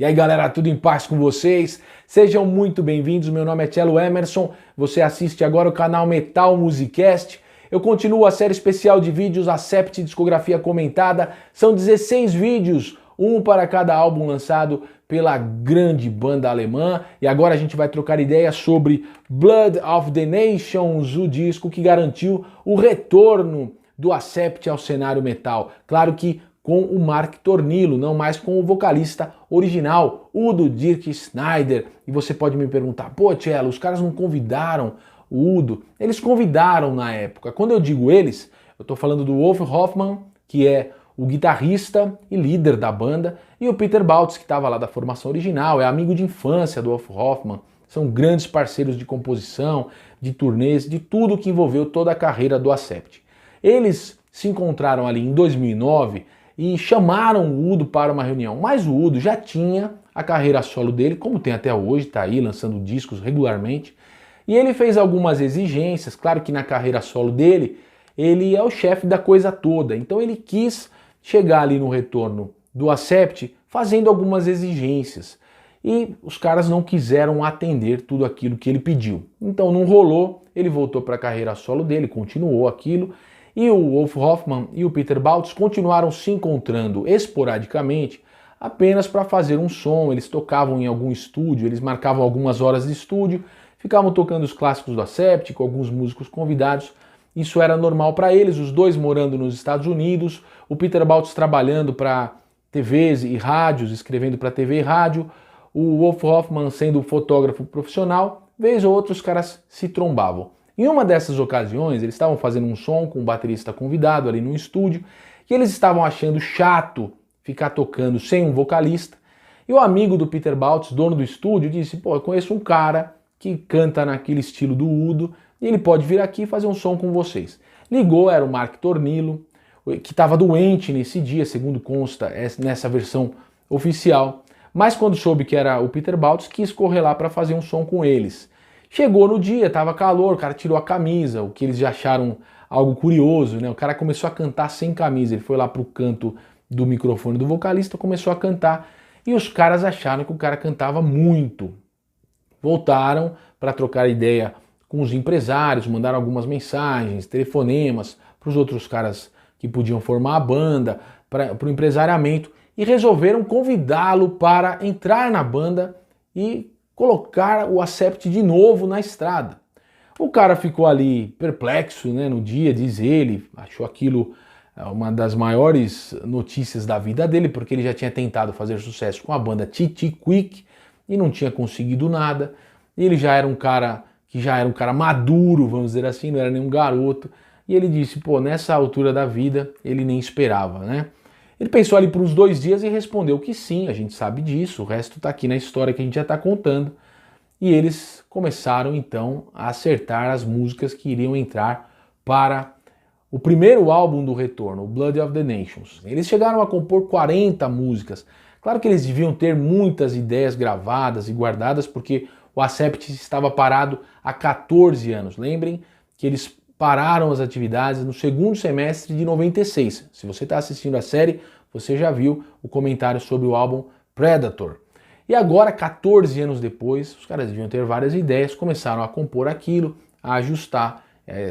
E aí galera, tudo em paz com vocês? Sejam muito bem-vindos, meu nome é Cello Emerson, você assiste agora o canal Metal Musicast. Eu continuo a série especial de vídeos Accept Discografia Comentada, são 16 vídeos, um para cada álbum lançado pela grande banda alemã. E agora a gente vai trocar ideias sobre Blood of the Nations, o disco que garantiu o retorno do Accept ao cenário metal. Claro que com o Mark Tornillo, não mais com o vocalista original, o do Dirk Schneider. E você pode me perguntar, pô Cello, os caras não convidaram o Udo? Eles convidaram na época. Quando eu digo eles, eu tô falando do Wolf Hoffmann, que é o guitarrista e líder da banda, e o Peter Baltz, que estava lá da formação original, é amigo de infância do Wolf Hoffmann, são grandes parceiros de composição, de turnês, de tudo que envolveu toda a carreira do Accept. Eles se encontraram ali em 2009 e chamaram o Udo para uma reunião, mas o Udo já tinha a carreira solo dele, como tem até hoje, está aí lançando discos regularmente, e ele fez algumas exigências. Claro que na carreira solo dele, ele é o chefe da coisa toda, então ele quis chegar ali no retorno do Accept fazendo algumas exigências, e os caras não quiseram atender tudo aquilo que ele pediu. Então não rolou, ele voltou para a carreira solo dele, continuou aquilo, e o Wolf Hoffmann e o Peter Baltz continuaram se encontrando esporadicamente apenas para fazer um som. Eles tocavam em algum estúdio, eles marcavam algumas horas de estúdio, ficavam tocando os clássicos do Accept com alguns músicos convidados. Isso era normal para eles, os dois morando nos Estados Unidos, o Peter Baltz trabalhando para TVs e rádios, escrevendo para TV e rádio, o Wolf Hoffmann sendo fotógrafo profissional. Vez ou outra os caras se trombavam. Em uma dessas ocasiões, eles estavam fazendo um som com um baterista convidado ali no estúdio, e eles estavam achando chato ficar tocando sem um vocalista, e o amigo do Peter Baltz, dono do estúdio, disse, pô, eu conheço um cara que canta naquele estilo do Udo, e ele pode vir aqui fazer um som com vocês. Ligou, era o Mark Tornillo, que estava doente nesse dia, segundo consta nessa versão oficial, mas quando soube que era o Peter Baltz, quis correr lá para fazer um som com eles. Chegou no dia, estava calor, o cara tirou a camisa, o que eles já acharam algo curioso, né? O cara começou a cantar sem camisa, ele foi lá pro canto do microfone do vocalista, começou a cantar, e os caras acharam que o cara cantava muito. Voltaram para trocar ideia com os empresários, mandaram algumas mensagens, telefonemas para os outros caras que podiam formar a banda, para o empresariamento, e resolveram convidá-lo para entrar na banda e colocar o Accept de novo na estrada. O cara ficou ali perplexo, né, no dia, diz ele, achou aquilo uma das maiores notícias da vida dele, porque ele já tinha tentado fazer sucesso com a banda TT Quick e não tinha conseguido nada. Ele já era um cara maduro, vamos dizer assim, não era nenhum garoto, e ele disse, pô, nessa altura da vida ele nem esperava, né? Ele pensou ali por uns 2 dias e respondeu que sim, a gente sabe disso, o resto está aqui na história que a gente já está contando. E eles começaram então a acertar as músicas que iriam entrar para o primeiro álbum do retorno, o Blood of the Nations. Eles chegaram a compor 40 músicas. Claro que eles deviam ter muitas ideias gravadas e guardadas, porque o Accept estava parado há 14 anos. Lembrem que eles pararam as atividades no segundo semestre de 96. Se você está assistindo a série, você já viu o comentário sobre o álbum Predator. E agora, 14 anos depois, os caras deviam ter várias ideias, começaram a compor aquilo, a ajustar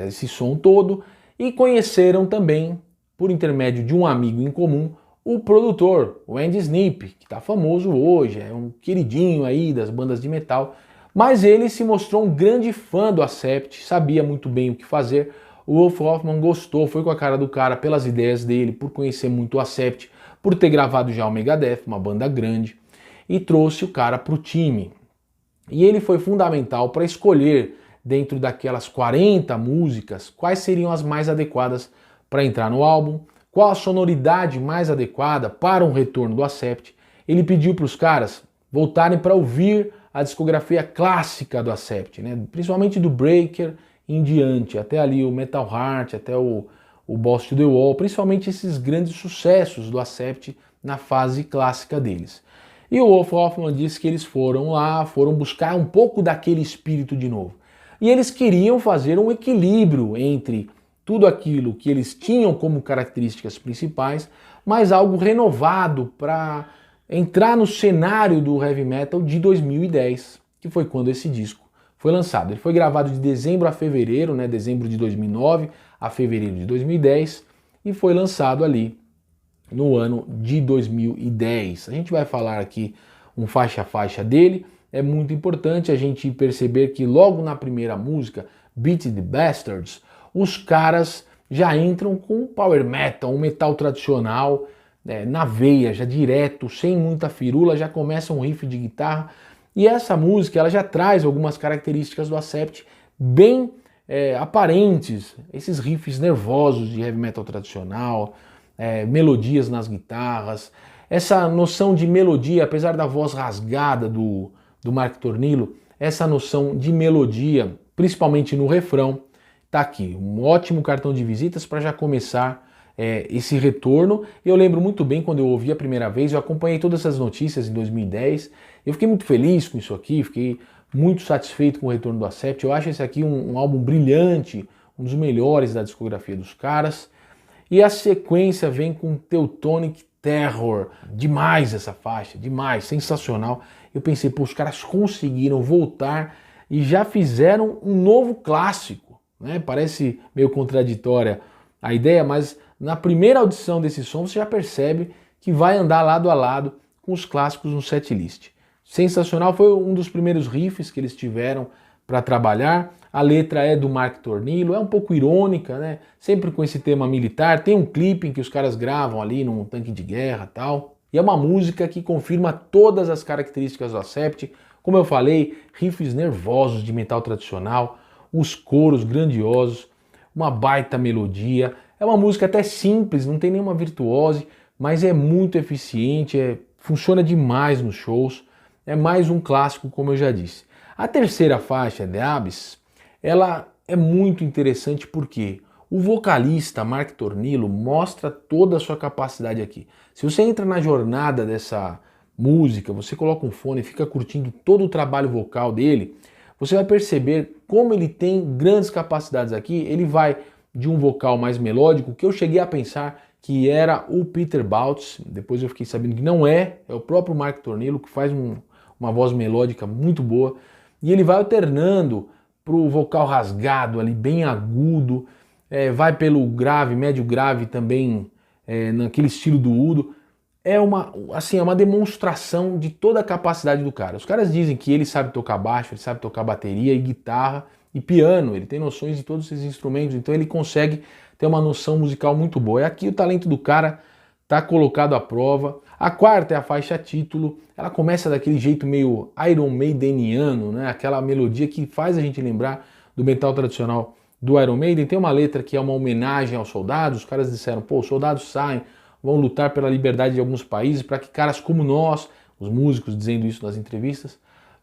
esse som todo, e conheceram também, por intermédio de um amigo em comum, o produtor, o Andy Sneap, que está famoso hoje, é um queridinho aí das bandas de metal, mas ele se mostrou um grande fã do Accept, sabia muito bem o que fazer. O Wolf Hoffmann gostou, foi com a cara do cara pelas ideias dele, por conhecer muito o Accept, por ter gravado já o Megadeth, uma banda grande, e trouxe o cara para o time. E ele foi fundamental para escolher, dentro daquelas 40 músicas, quais seriam as mais adequadas para entrar no álbum, qual a sonoridade mais adequada para um retorno do Accept. Ele pediu para os caras voltarem para ouvir a discografia clássica do Accept, né? Principalmente do Breaker em diante, até ali o Metal Heart, até o Balls to the Wall, principalmente esses grandes sucessos do Accept na fase clássica deles. E o Wolf Hoffmann disse que eles foram lá, foram buscar um pouco daquele espírito de novo. E eles queriam fazer um equilíbrio entre tudo aquilo que eles tinham como características principais, mas algo renovado para entrar no cenário do heavy metal de 2010, que foi quando esse disco foi lançado. Ele foi gravado de dezembro a fevereiro, né, dezembro de 2009 a fevereiro de 2010, e foi lançado ali no ano de 2010. A gente vai falar aqui um faixa a faixa dele. É muito importante a gente perceber que logo na primeira música, Beat the Bastards, os caras já entram com power metal, um metal tradicional, na veia, já direto, sem muita firula, já começa um riff de guitarra. E essa música ela já traz algumas características do Accept bem aparentes, esses riffs nervosos de heavy metal tradicional, melodias nas guitarras, essa noção de melodia, apesar da voz rasgada do Mark Tornillo, essa noção de melodia, principalmente no refrão, tá aqui, um ótimo cartão de visitas para já começar esse retorno. Eu lembro muito bem quando eu ouvi a primeira vez, eu acompanhei todas essas notícias em 2010, eu fiquei muito feliz com isso aqui, fiquei muito satisfeito com o retorno do Accept. Eu acho esse aqui um álbum brilhante, um dos melhores da discografia dos caras. E a sequência vem com Teutonic Terror, demais essa faixa, demais, sensacional. Eu pensei, pô, os caras conseguiram voltar e já fizeram um novo clássico, né? Parece meio contraditória a ideia, mas na primeira audição desse som você já percebe que vai andar lado a lado com os clássicos no setlist. Sensacional, foi um dos primeiros riffs que eles tiveram para trabalhar. A letra é do Mark Tornillo, é um pouco irônica, né? Sempre com esse tema militar. Tem um clipe em que os caras gravam ali num tanque de guerra e tal. E é uma música que confirma todas as características do Accept. Como eu falei, riffs nervosos de metal tradicional, os coros grandiosos, uma baita melodia. É uma música até simples, não tem nenhuma virtuose, mas é muito eficiente, funciona demais nos shows. É mais um clássico, como eu já disse. A terceira faixa, The Abyss, ela é muito interessante porque o vocalista Mark Tornillo mostra toda a sua capacidade aqui. Se você entra na jornada dessa música, você coloca um fone e fica curtindo todo o trabalho vocal dele, você vai perceber como ele tem grandes capacidades aqui. Ele vai de um vocal mais melódico, que eu cheguei a pensar que era o Peter Bautz, depois eu fiquei sabendo que não é o próprio Mark Tornillo que faz uma voz melódica muito boa, e ele vai alternando para o vocal rasgado ali, bem agudo, vai pelo grave, médio grave também, naquele estilo do Udo. É uma demonstração de toda a capacidade do cara. Os caras dizem que ele sabe tocar baixo, ele sabe tocar bateria e guitarra e piano, ele tem noções de todos esses instrumentos, então ele consegue ter uma noção musical muito boa. E aqui o talento do cara está colocado à prova. A quarta é a faixa título, ela começa daquele jeito meio Iron Maideniano, né? Aquela melodia que faz a gente lembrar do metal tradicional do Iron Maiden. Tem uma letra que é uma homenagem aos soldados, os caras disseram, pô, os soldados saem, vão lutar pela liberdade de alguns países para que caras como nós, os músicos dizendo isso nas entrevistas,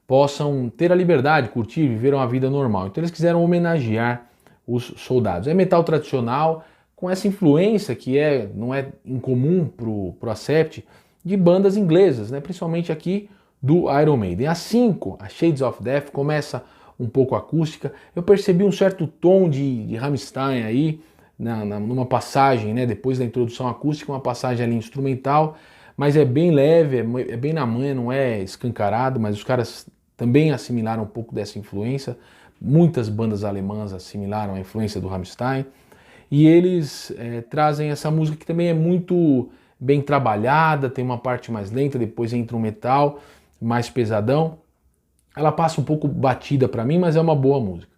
possam ter a liberdade, curtir, viver uma vida normal. Então eles quiseram homenagear os soldados. É metal tradicional, com essa influência que não é incomum pro Accept, de bandas inglesas, né? Principalmente aqui do Iron Maiden. A 5, a Shades of Death, começa um pouco acústica. Eu percebi um certo tom de Rammstein aí, numa passagem, né? Depois da introdução acústica, uma passagem ali instrumental, mas é bem leve, é bem na manha, não é escancarado, mas os caras também assimilaram um pouco dessa influência. Muitas bandas alemãs assimilaram a influência do Rammstein. E eles trazem essa música que também é muito bem trabalhada, tem uma parte mais lenta, depois entra um metal mais pesadão. Ela passa um pouco batida para mim, mas é uma boa música.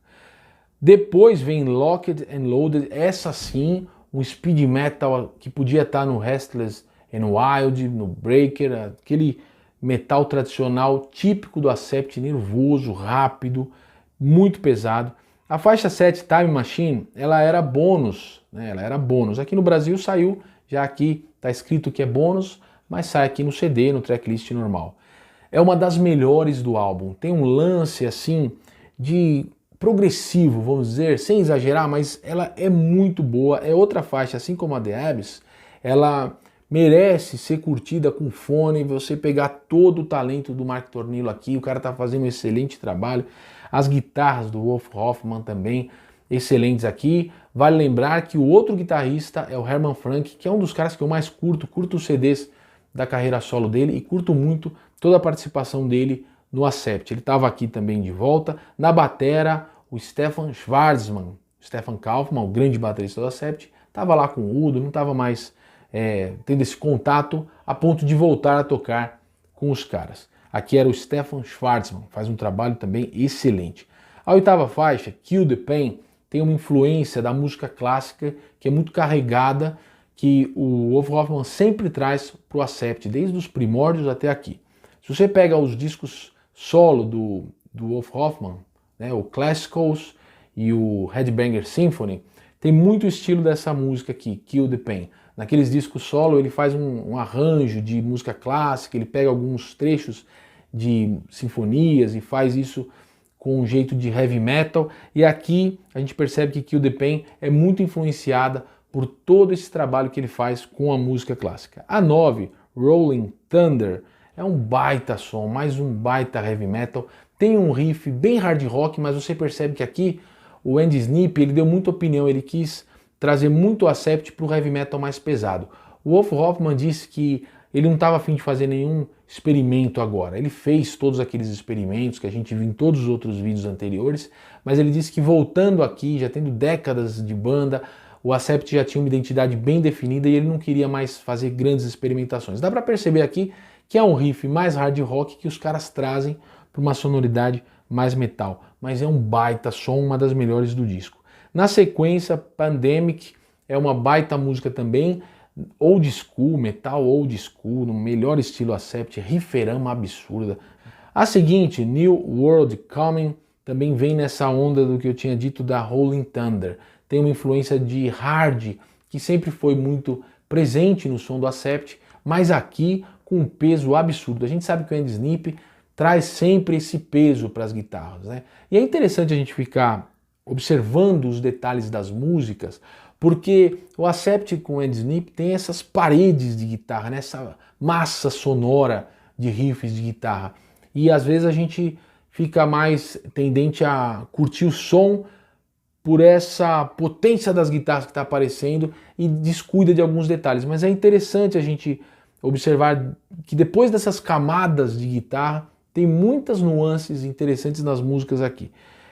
Depois vem Locked and Loaded, essa sim, um speed metal que podia estar no Restless and Wild, no Breaker, aquele metal tradicional típico do Accept, nervoso, rápido, muito pesado. A faixa 7, Time Machine, ela era bônus, né? Ela era bônus. Aqui no Brasil saiu, já aqui está escrito que é bônus, mas sai aqui no CD, no tracklist normal. É uma das melhores do álbum. Tem um lance assim de progressivo, vamos dizer, sem exagerar, mas ela é muito boa. É outra faixa, assim como a The Abyss, ela merece ser curtida com fone, você pegar todo o talento do Mark Tornillo aqui, o cara está fazendo um excelente trabalho. As guitarras do Wolf Hoffmann também excelentes aqui. Vale lembrar que o outro guitarrista é o Herman Frank, que é um dos caras que eu mais curto os CDs da carreira solo dele e curto muito toda a participação dele no Accept. Ele estava aqui também de volta. Na batera, o Stefan Schwarzman, Stefan Kaufmann, o grande baterista do Accept, estava lá com o Udo, não estava mais tendo esse contato a ponto de voltar a tocar com os caras. Aqui era o Stefan Schwarzman, faz um trabalho também excelente. A oitava faixa, Kill the Pain, tem uma influência da música clássica que é muito carregada, que o Wolf Hoffmann sempre traz para o Accept, desde os primórdios até aqui. Se você pega os discos solo do Wolf Hoffmann, né, o Classicals e o Headbanger Symphony, tem muito estilo dessa música aqui, Kill the Pain. Naqueles discos solo ele faz um arranjo de música clássica, ele pega alguns trechos de sinfonias e faz isso com um jeito de heavy metal. E aqui a gente percebe que Kill the Pain é muito influenciada por todo esse trabalho que ele faz com a música clássica. A 9, Rolling Thunder, é um baita som, mais um baita heavy metal. Tem um riff bem hard rock, mas você percebe que aqui o Andy Sneap, ele deu muita opinião, ele quis trazer muito o Accept para o heavy metal mais pesado. O Wolf Hoffmann disse que ele não estava a fim de fazer nenhum experimento agora. Ele fez todos aqueles experimentos que a gente viu em todos os outros vídeos anteriores, mas ele disse que voltando aqui, já tendo décadas de banda, o Accept já tinha uma identidade bem definida e ele não queria mais fazer grandes experimentações. Dá para perceber aqui que é um riff mais hard rock que os caras trazem para uma sonoridade mais metal, mas é um baita som, uma das melhores do disco. Na sequência, Pandemic é uma baita música também, old school, metal old school, no melhor estilo Accept, rifferama absurda. A seguinte, New World Coming, também vem nessa onda do que eu tinha dito da Rolling Thunder. Tem uma influência de hard, que sempre foi muito presente no som do Accept, mas aqui com um peso absurdo. A gente sabe que o Andy Sneap traz sempre esse peso para as guitarras, né? E é interessante a gente ficar observando os detalhes das músicas, porque o Accept com o Andy Sneap tem essas paredes de guitarra, né? Essa massa sonora de riffs de guitarra. E às vezes a gente fica mais tendente a curtir o som por essa potência das guitarras que está aparecendo e descuida de alguns detalhes. Mas é interessante a gente observar que depois dessas camadas de guitarra, tem muitas nuances interessantes nas músicas aqui.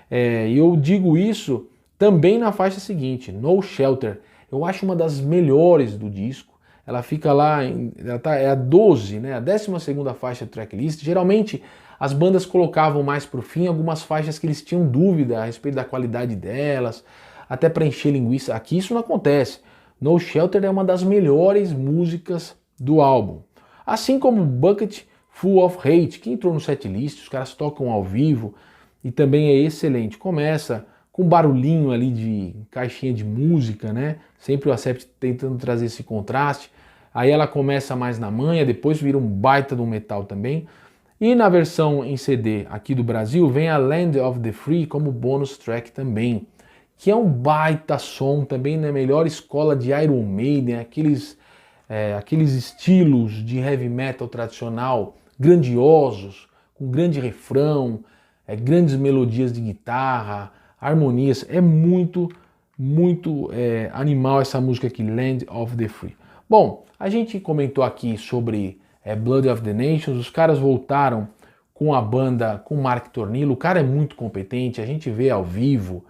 E eu digo isso também na faixa seguinte, No Shelter. Eu acho uma das melhores do disco. Ela fica lá, é a 12, né, a 12ª faixa do tracklist. Geralmente as bandas colocavam mais para o fim algumas faixas que eles tinham dúvida a respeito da qualidade delas, até para encher linguiça. Aqui isso não acontece. No Shelter é uma das melhores músicas do álbum. Assim como Bucket Full of Hate, que entrou no setlist, os caras tocam ao vivo e também é excelente. Começa com barulhinho ali de caixinha de música, né? Sempre o Accept tentando trazer esse contraste. Aí ela começa mais na manha, depois vira um baita do metal também. E na versão em CD aqui do Brasil vem a Land of the Free como bônus track também, que é um baita som também na melhor escola de Iron Maiden, aqueles estilos de heavy metal tradicional grandiosos, com grande refrão, grandes melodias de guitarra, harmonias. É muito animal essa música aqui, Land of the Free. Bom, a gente comentou aqui sobre Blood of the Nations, os caras voltaram com a banda, com o Mark Tornillo, o cara é muito competente, a gente vê ao vivo.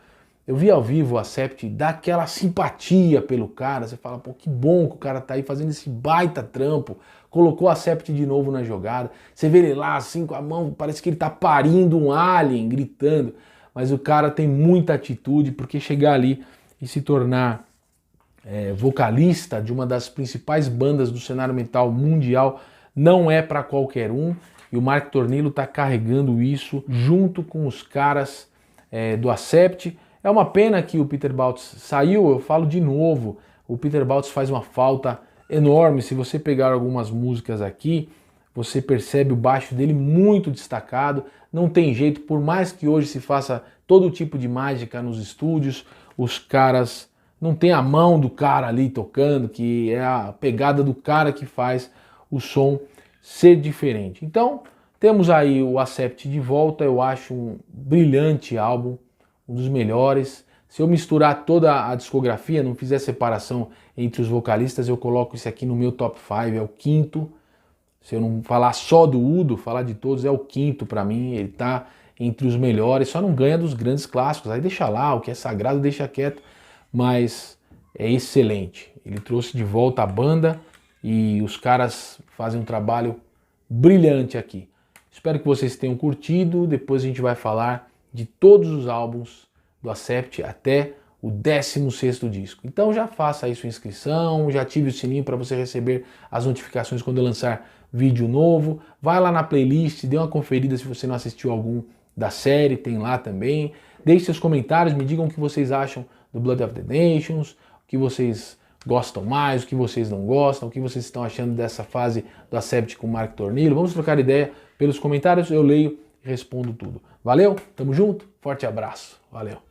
Eu vi ao vivo o Accept, dá aquela simpatia pelo cara, você fala, pô, que bom que o cara tá aí fazendo esse baita trampo, colocou o Accept de novo na jogada, você vê ele lá assim com a mão, parece que ele tá parindo um alien, gritando, mas o cara tem muita atitude, porque chegar ali e se tornar vocalista de uma das principais bandas do cenário metal mundial não é para qualquer um, e o Mark Tornillo tá carregando isso junto com os caras do Accept. É uma pena que o Peter Baltz saiu, eu falo de novo, o Peter Baltz faz uma falta enorme. Se você pegar algumas músicas aqui, você percebe o baixo dele muito destacado, não tem jeito, por mais que hoje se faça todo tipo de mágica nos estúdios, os caras não tem a mão do cara ali tocando, que é a pegada do cara que faz o som ser diferente. Então, temos aí o Accept de volta, eu acho um brilhante álbum, um dos melhores. Se eu misturar toda a discografia, não fizer separação entre os vocalistas, eu coloco isso aqui no meu top 5, é o quinto Se eu não falar só do Udo, falar de todos, é o quinto para mim. Ele tá entre os melhores, só não ganha dos grandes clássicos. Aí deixa lá, o que é sagrado deixa quieto, mas é excelente. Ele trouxe de volta a banda e os caras fazem um trabalho brilhante aqui. Espero que vocês tenham curtido. Depois a gente vai falar de todos os álbuns do Accept até o 16º disco. Então já faça aí sua inscrição, já ative o sininho para você receber as notificações quando eu lançar vídeo novo. Vai lá na playlist, dê uma conferida se você não assistiu algum da série, tem lá também. Deixe seus comentários, me digam o que vocês acham do Blood of the Nations, o que vocês gostam mais, o que vocês não gostam, o que vocês estão achando dessa fase do Accept com o Marco Tornillo. Vamos trocar ideia pelos comentários, eu leio e respondo tudo. Valeu, tamo junto, forte abraço, valeu.